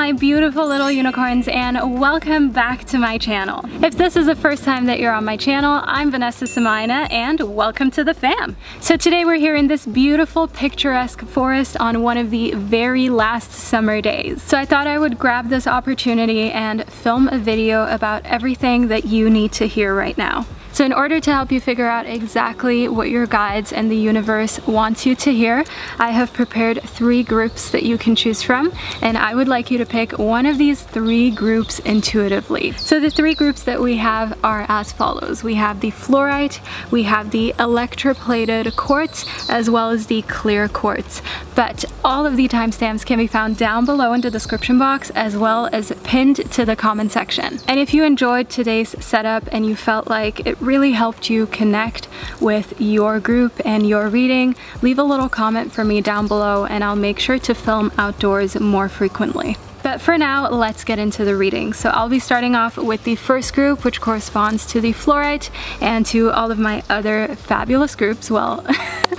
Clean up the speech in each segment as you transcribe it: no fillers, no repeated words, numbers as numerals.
my beautiful little unicorns, and welcome back to my channel. If this is the first time that you're on my channel, I'm Vanessa and I, and welcome to the fam. So today we're here in this beautiful picturesque forest on one of the very last summer days. So I thought I would grab this opportunity and film a video about everything that you need to hear right now. So in order to help you figure out exactly what your guides and the universe wants you to hear, I have prepared 3 groups that you can choose from, and I would like you to pick one of these 3 groups intuitively. So the 3 groups that we have are as follows. We have the Fluorite, we have the Electroplated Quartz, as well as the Clear Quartz. But all of the timestamps can be found down below in the description box, as well as pinned to the comment section. And if you enjoyed today's setup and you felt like it really helped you connect with your group and your reading, leave a little comment for me down below and I'll make sure to film outdoors more frequently. But for now, let's get into the reading. So I'll be starting off with the first group, which corresponds to the Fluorite, and to all of my other fabulous groups, well,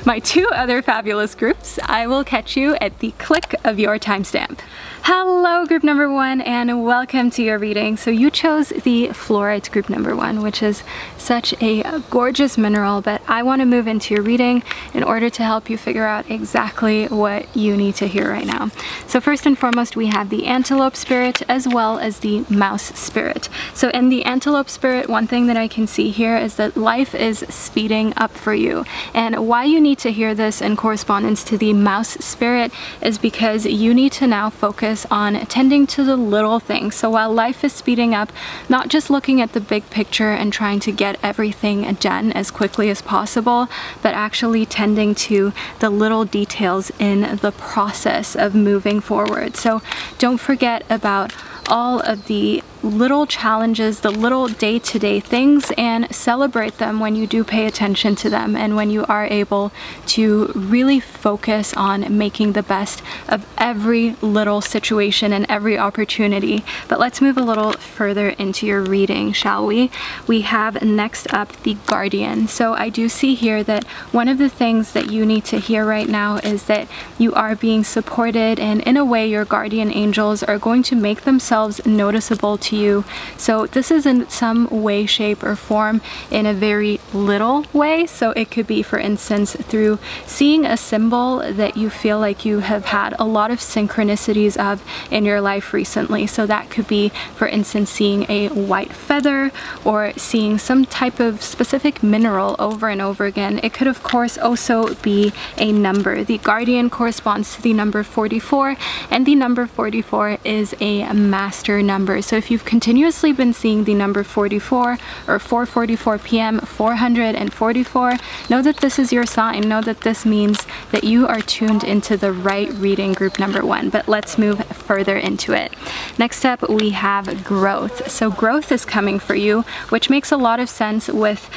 my 2 other fabulous groups. I will catch you at the click of your timestamp. Hello group number 1, and welcome to your reading. So you chose the Fluorite group number 1, which is such a gorgeous mineral, but I want to move into your reading in order to help you figure out exactly what you need to hear right now. So first and foremost, we have the antelope spirit as well as the mouse spirit. So in the antelope spirit, one thing that I can see here is that life is speeding up for you. And why you need to hear this in correspondence to the mouse spirit is because you need to now focus on tending to the little things. So while life is speeding up, not just looking at the big picture and trying to get everything done as quickly as possible, but actually tending to the little details in the process of moving forward. So don't forget about all of the little challenges, the little day-to-day things, and celebrate them when you do pay attention to them and when you are able to really focus on making the best of every little situation and every opportunity. But let's move a little further into your reading, shall we? We have next up the Guardian. So I do see here that one of the things that you need to hear right now is that you are being supported, and in a way your guardian angels are going to make themselves noticeable to you. So this is in some way, shape, or form in a very little way. So it could be, for instance, through seeing a symbol that you feel like you have had a lot of synchronicities of in your life recently. So that could be, for instance, seeing a white feather or seeing some type of specific mineral over and over again. It could, of course, also be a number. The Guardian corresponds to the number 44, and the number 44 is a master number. So if you've continuously been seeing the number 44 or 4:44 p.m., 444, know that this is your sign. Know that this means that you are tuned into the right reading group number 1. But let's move further into it. Next up, we have growth. So growth is coming for you, which makes a lot of sense with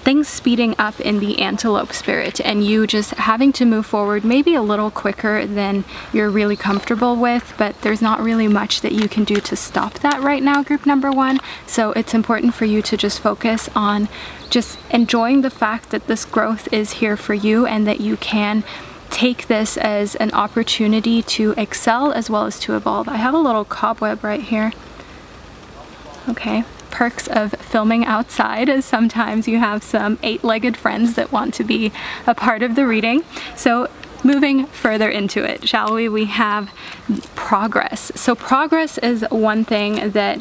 things speeding up in the antelope spirit and you just having to move forward maybe a little quicker than you're really comfortable with, but there's not really much that you can do to stop that right now, group number 1. So it's important for you to just focus on just enjoying the fact that this growth is here for you and that you can take this as an opportunity to excel as well as to evolve. I have a little cobweb right here. Okay. Perks of filming outside is sometimes you have some 8-legged friends that want to be a part of the reading. So moving further into it, shall we? We have progress. So progress is one thing that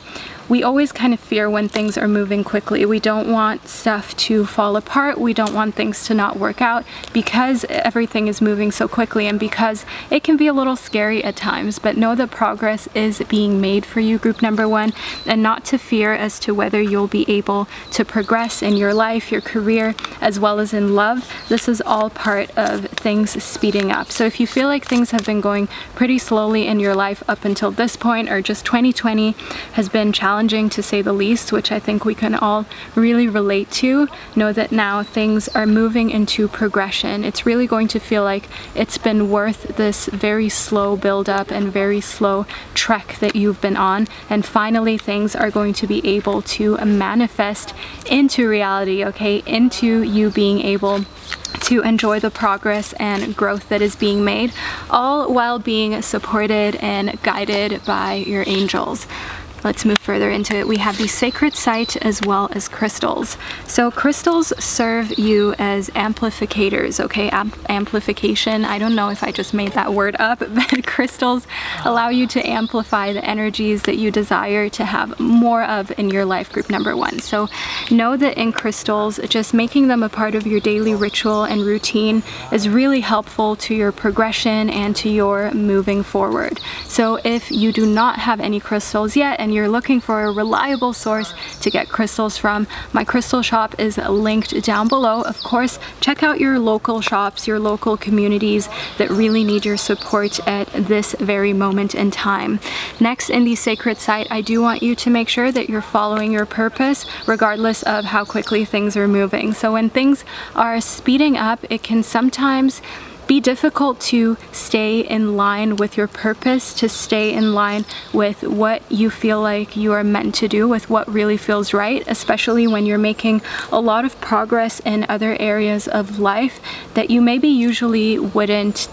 we always kind of fear when things are moving quickly. We don't want stuff to fall apart. We don't want things to not work out because everything is moving so quickly and because it can be a little scary at times. But know that progress is being made for you, group number 1, and not to fear as to whether you'll be able to progress in your life, your career, as well as in love. This is all part of things speeding up. So if you feel like things have been going pretty slowly in your life up until this point, or just 2020 has been challenging to say the least, which I think we can all really relate to, know that now things are moving into progression. It's really going to feel like it's been worth this very slow build up and very slow trek that you've been on, and finally things are going to be able to manifest into reality, okay, into you being able to enjoy the progress and growth that is being made, all while being supported and guided by your angels. Let's move further into it. We have the sacred site as well as crystals. So crystals serve you as amplificators, okay? Amplification, I don't know if I just made that word up, but crystals allow you to amplify the energies that you desire to have more of in your life, group number one. So know that in crystals, just making them a part of your daily ritual and routine is really helpful to your progression and to your moving forward. So if you do not have any crystals yet and you're looking for a reliable source to get crystals from, my crystal shop is linked down below. Of course, check out your local shops, your local communities that really need your support at this very moment in time. Next, in the sacred site, I do want you to make sure that you're following your purpose regardless of how quickly things are moving. So when things are speeding up, it can sometimes be difficult to stay in line with your purpose, to stay in line with what you feel like you are meant to do, with what really feels right, especially when you're making a lot of progress in other areas of life that you maybe usually wouldn't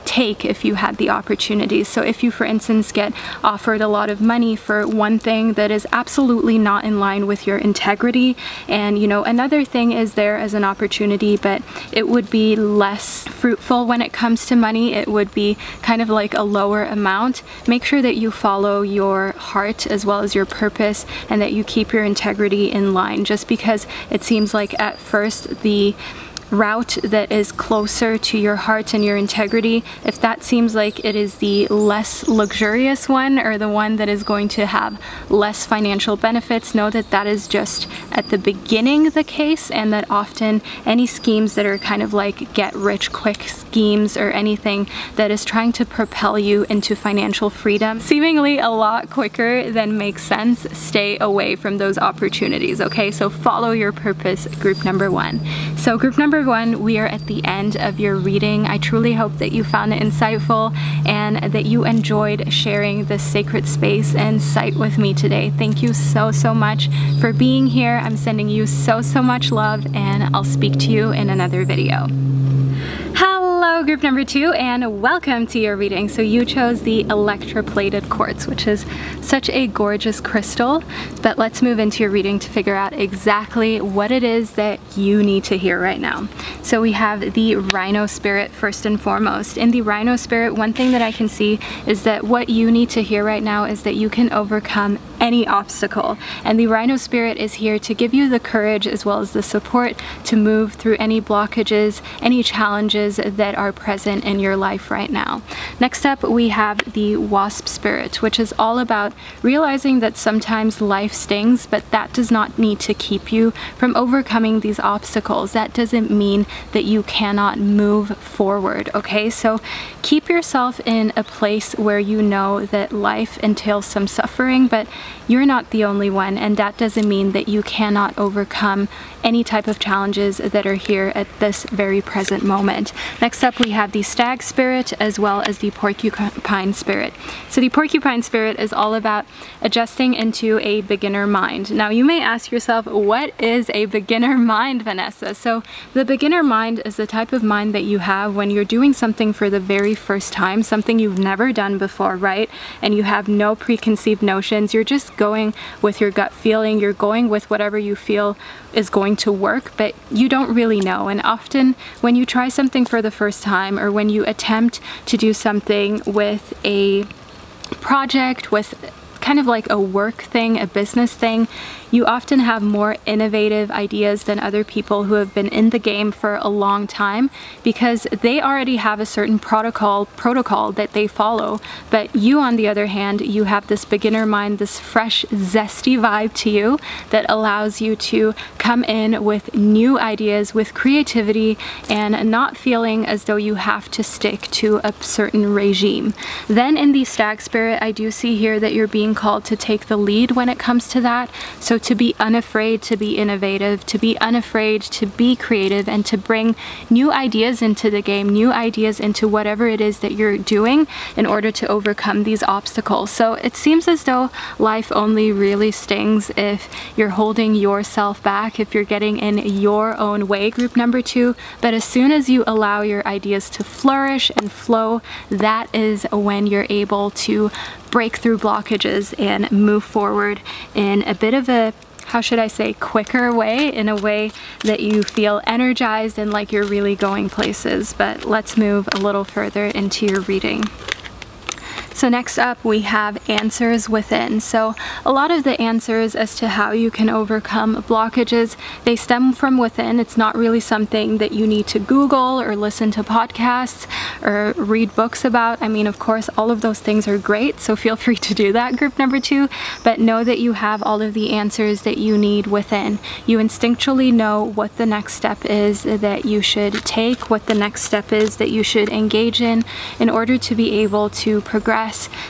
take if you had the opportunities. So if you, for instance, get offered a lot of money for one thing that is absolutely not in line with your integrity, and you know, another thing is there as an opportunity, but it would be less fruitful when it comes to money, it would be kind of like a lower amount, make sure that you follow your heart as well as your purpose and that you keep your integrity in line. Just because it seems like at first the route that is closer to your heart and your integrity, if that seems like it is the less luxurious one or the one that is going to have less financial benefits, know that that is just at the beginning the case, and that often any schemes that are kind of like get rich quick schemes or anything that is trying to propel you into financial freedom seemingly a lot quicker than makes sense, stay away from those opportunities, okay? So follow your purpose, group number one. So group number one, we are at the end of your reading. I truly hope that you found it insightful and that you enjoyed sharing this sacred space and site with me today. Thank you so much for being here. I'm sending you so much love, and I'll speak to you in another video. Hello group number two, and welcome to your reading. So you chose the Electroplated Quartz, which is such a gorgeous crystal, but let's move into your reading to figure out exactly what it is that you need to hear right now. So we have the Rhino Spirit first and foremost. In the Rhino Spirit, one thing that I can see is that what you need to hear right now is that you can overcome any obstacle, and the Rhino Spirit is here to give you the courage as well as the support to move through any blockages, any challenges that are present in your life right now. Next up, we have the Wasp Spirit, which is all about realizing that sometimes life stings, but that does not need to keep you from overcoming these obstacles. That doesn't mean that you cannot move forward, okay? So keep yourself in a place where you know that life entails some suffering, but you're not the only one, and that doesn't mean that you cannot overcome any type of challenges that are here at this very present moment. Next up, we have the Stag Spirit as well as the Porcupine Spirit. So the Porcupine Spirit is all about adjusting into a beginner mind. Now you may ask yourself, what is a beginner mind, Vanessa? So the beginner mind is the type of mind that you have when you're doing something for the very first time, something you've never done before, right? And you have no preconceived notions. You're just going with your gut feeling. You're going with whatever you feel is going to work, but you don't really know. And often when you try something for the first time, or when you attempt to do something with a project, with kind of like a work thing, a business thing, you often have more innovative ideas than other people who have been in the game for a long time, because they already have a certain protocol that they follow. But you, on the other hand, you have this beginner mind, this fresh, zesty vibe to you that allows you to come in with new ideas, with creativity, and not feeling as though you have to stick to a certain regime. Then in the Stag Spirit, I do see here that you're being called to take the lead when it comes to that. So to be unafraid to be innovative, to be unafraid to be creative, and to bring new ideas into the game, new ideas into whatever it is that you're doing in order to overcome these obstacles. So it seems as though life only really stings if you're holding yourself back, if you're getting in your own way, group number 2. But as soon as you allow your ideas to flourish and flow, that is when you're able to break through blockages and move forward in a bit of a, how should I say, quicker way, in a way that you feel energized and like you're really going places. But let's move a little further into your reading. So next up we have answers within. So a lot of the answers as to how you can overcome blockages, they stem from within. It's not really something that you need to Google or listen to podcasts or read books about. I mean, of course, all of those things are great, so feel free to do that, group number 2, but know that you have all of the answers that you need within. You instinctually know what the next step is that you should take, what the next step is that you should engage in order to be able to progress,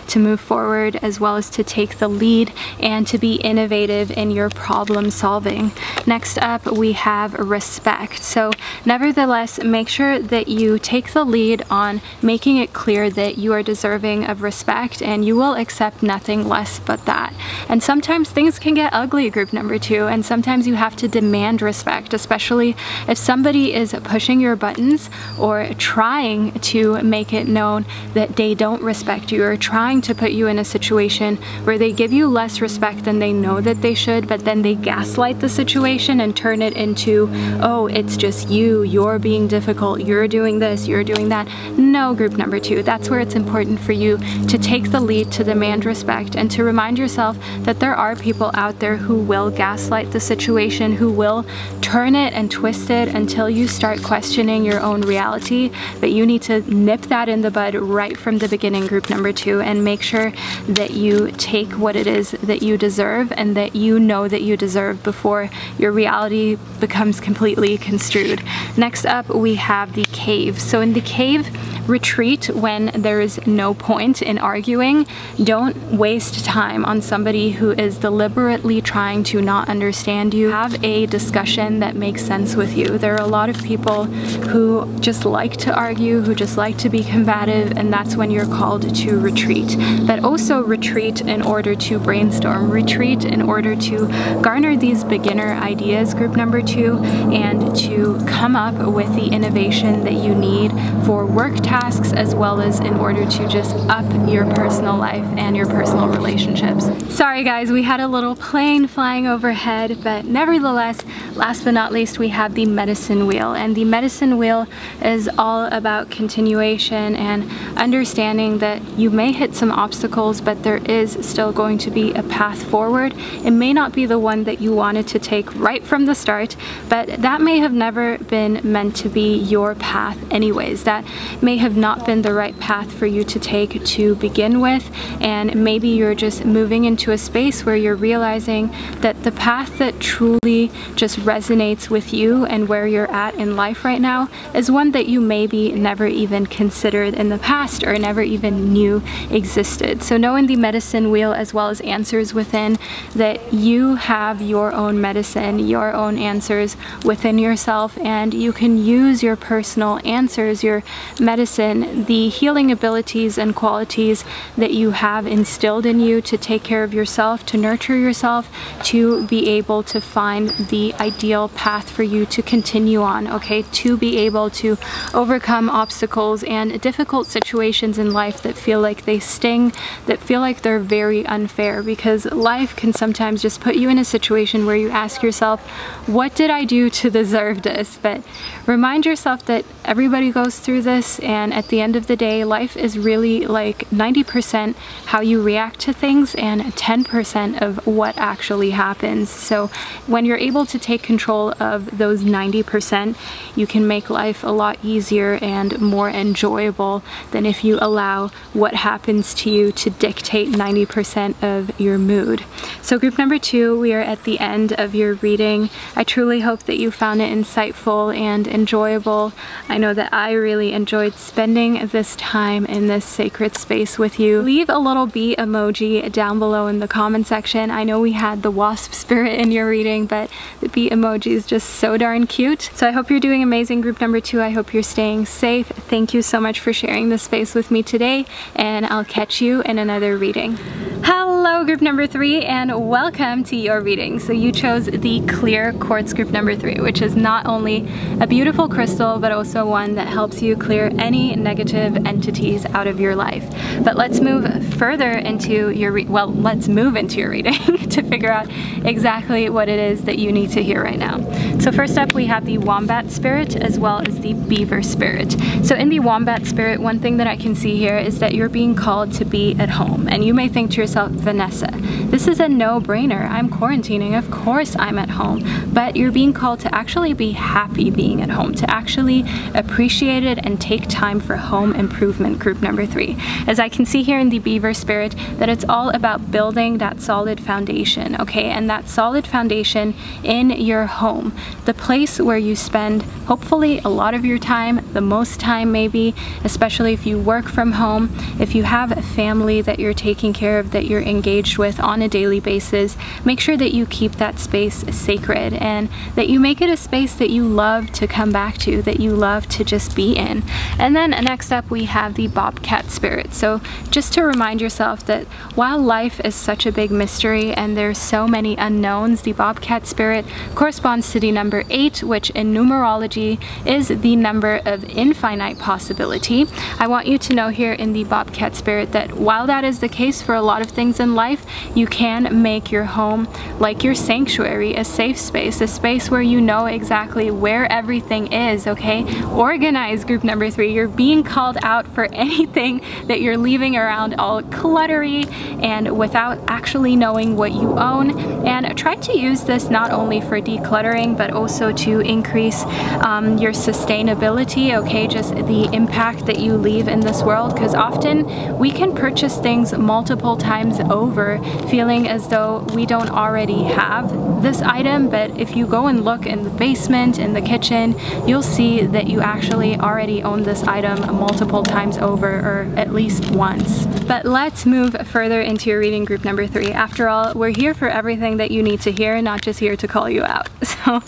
to move forward, as well as to take the lead and to be innovative in your problem solving. Next up we have respect. So nevertheless, make sure that you take the lead on making it clear that you are deserving of respect, and you will accept nothing less but that. And sometimes things can get ugly, group number 2, and sometimes you have to demand respect, especially if somebody is pushing your buttons or trying to make it known that they don't respect you, or trying to put you in a situation where they give you less respect than they know that they should, but then they gaslight the situation and turn it into, oh, it's just you, you're being difficult, you're doing this, you're doing that. No, group number 2, that's where it's important for you to take the lead, to demand respect, and to remind yourself that there are people out there who will gaslight the situation, who will turn it and twist it until you start questioning your own reality. But you need to nip that in the bud right from the beginning, group number 2, and make sure that you take what it is that you deserve and that you know that you deserve before your reality becomes completely construed. Next up we have the cave. So in the cave, retreat when there is no point in arguing. Don't waste time on somebody who is deliberately trying to not understand you. Have a discussion that makes sense with you. There are a lot of people who just like to argue, who just like to be combative, and that's when you're called to retreat. But also retreat in order to brainstorm, retreat in order to garner these beginner ideas, group number 2, and to come up with the innovation that you need for work tasks, as well as in order to just up your personal life and your personal relationships. Sorry guys, we had a little plane flying overhead, but nevertheless, last but not least, we have the medicine wheel. And the medicine wheel is all about continuation and understanding that you may hit some obstacles, but there is still going to be a path forward. It may not be the one that you wanted to take right from the start, but that may have never been meant to be your path anyways. That may have not been the right path for you to take to begin with, and maybe you're just moving into a space where you're realizing that the path that truly just resonates with you and where you're at in life right now is one that you maybe never even considered in the past or never even knew existed. So knowing the medicine wheel as well as answers within, that you have your own medicine, your own answers within yourself, and you can use your personal answers, your medicine, the healing abilities and qualities that you have instilled in you to take care of yourself, to nurture yourself, to be able to find the ideal path for you to continue on, okay? To be able to overcome obstacles and difficult situations in life that feel like they sting, that feel like they're very unfair, because life can sometimes just put you in a situation where you ask yourself, what did I do to deserve this? But remind yourself that everybody goes through this, and at the end of the day, life is really like 90% how you react to things and 10% of what actually happens. So when you're able to take control of those 90%, you can make life a lot easier and more enjoyable than if you allow what happens to you to dictate 90% of your mood. So group number 2, we are at the end of your reading. I truly hope that you found it insightful and enjoyable. I know that I really enjoyed spending this time in this sacred space with you. Leave a little bee emoji down below in the comment section. I know we had the wasp spirit in your reading, but the bee emoji is just so darn cute. So I hope you're doing amazing, group number 2. I hope you're staying safe. Thank you so much for sharing this space with me today, and I'll catch you in another reading. Hello, group number 3, and welcome to your reading. So you chose the Clear Quartz group number 3, which is not only a beautiful crystal, but also one that helps you clear any negative entities out of your life. But let's move further into your let's move into your reading to figure out exactly what it is that you need to hear right now. So first up, we have the Wombat Spirit as well as the Beaver Spirit. So in the Wombat Spirit, one thing that I can see here is that you're being called to be at home. And you may think to yourself, Vanessa, this is a no-brainer. I'm quarantining, of course I'm at home. But you're being called to actually be happy being at home, to actually appreciate it and take time for home improvement, group number 3. As I can see here in the Beaver Spirit, that it's all about building that solid foundation, okay? And that solid foundation in your home, the place where you spend hopefully a lot of your time, the most time maybe, especially if you work from home, if you have a family that you're taking care of, that you're engaged with on a daily basis. Make sure that you keep that space sacred and that you make it a space that you love to come back to, that you love to just be in. And then next up, we have the Bobcat Spirit. So just to remind yourself that while life is such a big mystery and there's so many unknowns, the Bobcat Spirit corresponds to the number 8, which in numerology is the number of infinite possibility. I want you to know here in the Bobcat Spirit that while that is the case for a lot of things in life, you can make your home like your sanctuary, a safe space, a space where you know exactly where everything is, okay? Organize, group number 3. You're being called out for anything that you're leaving around all cluttery and without actually knowing what you own. And try to use this not only for decluttering, but also to increase your sustainability, okay? Just the impact that you leave in this world, because often we can purchase things multiple times over feeling as though we don't already have this item. But if you go and look in the basement, in the kitchen, you'll see that you actually already own this item multiple times over, or at least once. But let's move further into your reading, group number 3. After all, we're here for everything that you need to hear, not just here to call you out. So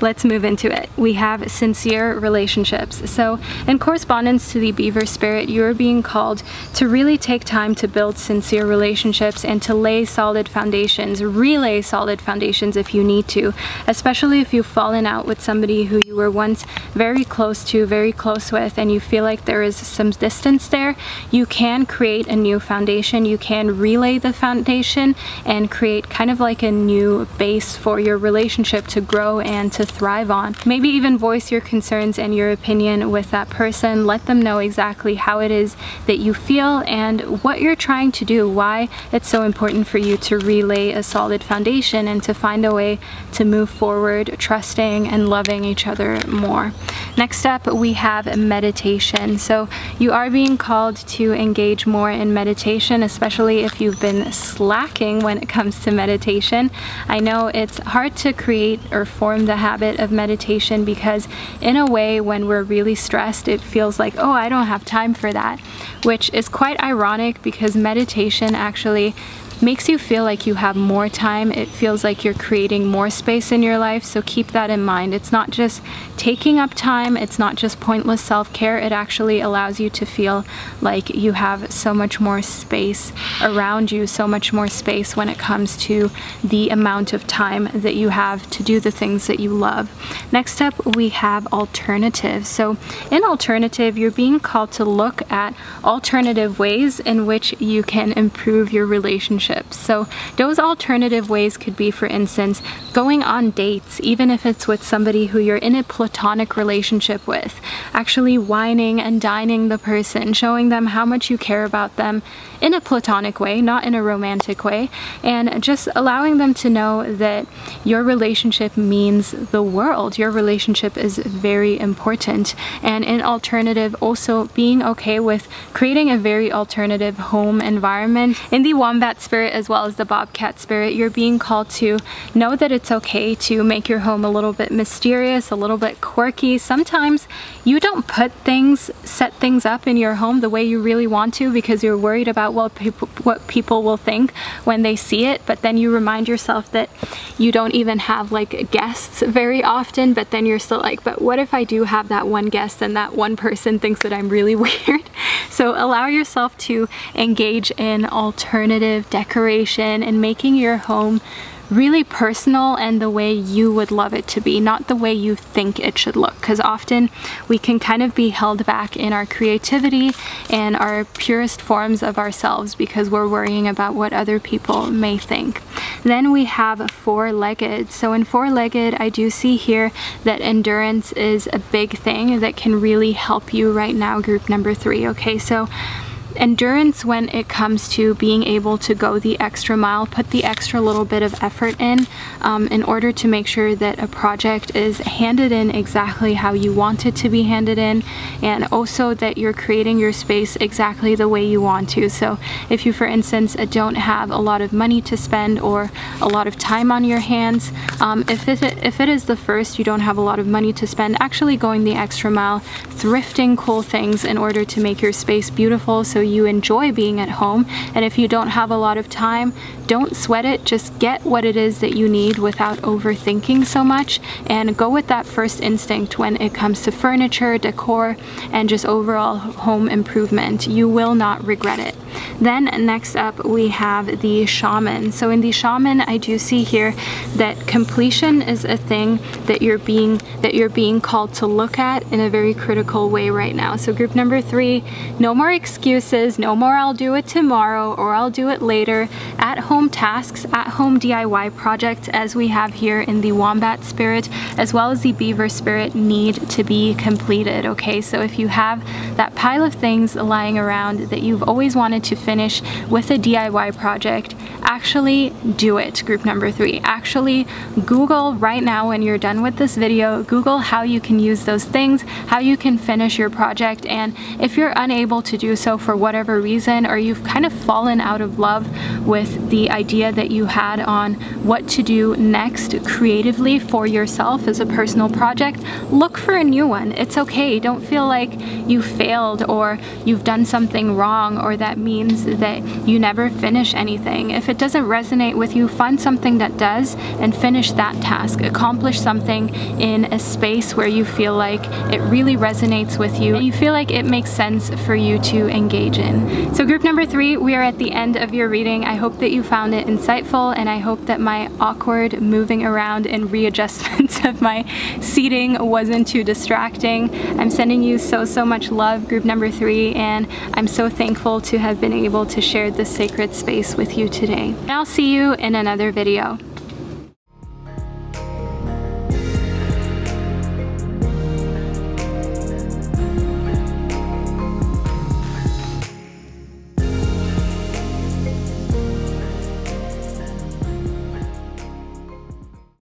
let's move into it. We have sincere relationships. So in correspondence to the Beaver Spirit, you're being called to really take time to build sincere relationships and to lay solid foundations, relay solid foundations if you need to, especially if you've fallen out with somebody who you were once very close to, very close with, and you feel like there is some distance there. You can create a new foundation. You can relay the foundation and create kind of like a new base for your relationship to grow and to thrive on. Maybe even voice your concerns and your opinion with that person. Let them know exactly how it is that you feel and what you're trying to do, why it's so important for you to relay a solid foundation and to find a way to move forward, trusting and loving each other more. Next up, we have meditation. So you are being called to engage more in meditation, especially if you've been slacking when it comes to meditation. I know it's hard to create or form the habit of meditation because in a way, when we're really stressed, it feels like, oh, I don't have time for that, which is quite ironic because meditation actually makes you feel like you have more time. It feels like you're creating more space in your life, so keep that in mind. It's not just taking up time, it's not just pointless self-care, it actually allows you to feel like you have so much more space around you, so much more space when it comes to the amount of time that you have to do the things that you love. Next up, we have alternatives. So in alternative, you're being called to look at alternative ways in which you can improve your relationship. So those alternative ways could be, for instance, going on dates, even if it's with somebody who you're in a platonic relationship with, actually whining and dining the person, showing them how much you care about them in a platonic way, not in a romantic way, and just allowing them to know that your relationship means the world. Your relationship is very important. And in alternative, also being okay with creating a very alternative home environment. In the Wombat Spirit, spirit as well as the bobcat spirit, you're being called to know that it's okay to make your home a little bit mysterious, a little bit quirky. Sometimes you don't set things up in your home the way you really want to because you're worried about what people will think when they see it, but then you remind yourself that you don't even have like guests very often, but then you're still like, but what if I do have that one guest and that one person thinks that I'm really weird? So allow yourself to engage in alternative decoration and making your home really personal and the way you would love it to be, not the way you think it should look, because often we can kind of be held back in our creativity and our purest forms of ourselves because we're worrying about what other people may think. Then we have four-legged. So in four-legged, I do see here that endurance is a big thing that can really help you right now, group number 3. Okay, so endurance when it comes to being able to go the extra mile, put the extra little bit of effort in order to make sure that a project is handed in exactly how you want it to be handed in, and also that you're creating your space exactly the way you want to. So if you, for instance, don't have a lot of money to spend or a lot of time on your hands, if it is the first, you don't have a lot of money to spend, actually going the extra mile, thrifting cool things in order to make your space beautiful so you enjoy being at home. And if you don't have a lot of time, don't sweat it, just get what it is that you need without overthinking so much, and go with that first instinct when it comes to furniture, decor, and just overall home improvement. You will not regret it. Then next up we have the shaman. So in the shaman, I do see here that completion is a thing that you're being called to look at in a very critical way right now. So group number 3, no more excuses, no more I'll do it tomorrow or I'll do it later. At home tasks, at home DIY projects, as we have here in the wombat spirit as well as the beaver spirit, need to be completed. Okay, so if you have that pile of things lying around that you've always wanted to finish with a DIY project, actually do it, group number 3. Actually Google right now when you're done with this video, Google how you can use those things, how you can finish your project, and if you're unable to do so for whatever reason, or you've kind of fallen out of love with the idea that you had on what to do next creatively for yourself as a personal project, look for a new one. It's okay. Don't feel like you failed or you've done something wrong, or that means that you never finish anything. If it doesn't resonate with you, find something that does and finish that task. Accomplish something in a space where you feel like it really resonates with you and you feel like it makes sense for you to engage in. So group number 3, we are at the end of your reading. I hope that you found it insightful, and I hope that my awkward moving around and readjustments of my seating wasn't too distracting. I'm sending you so much love, group number 3, and I'm so thankful to have been able to share this sacred space with you today. And I'll see you in another video.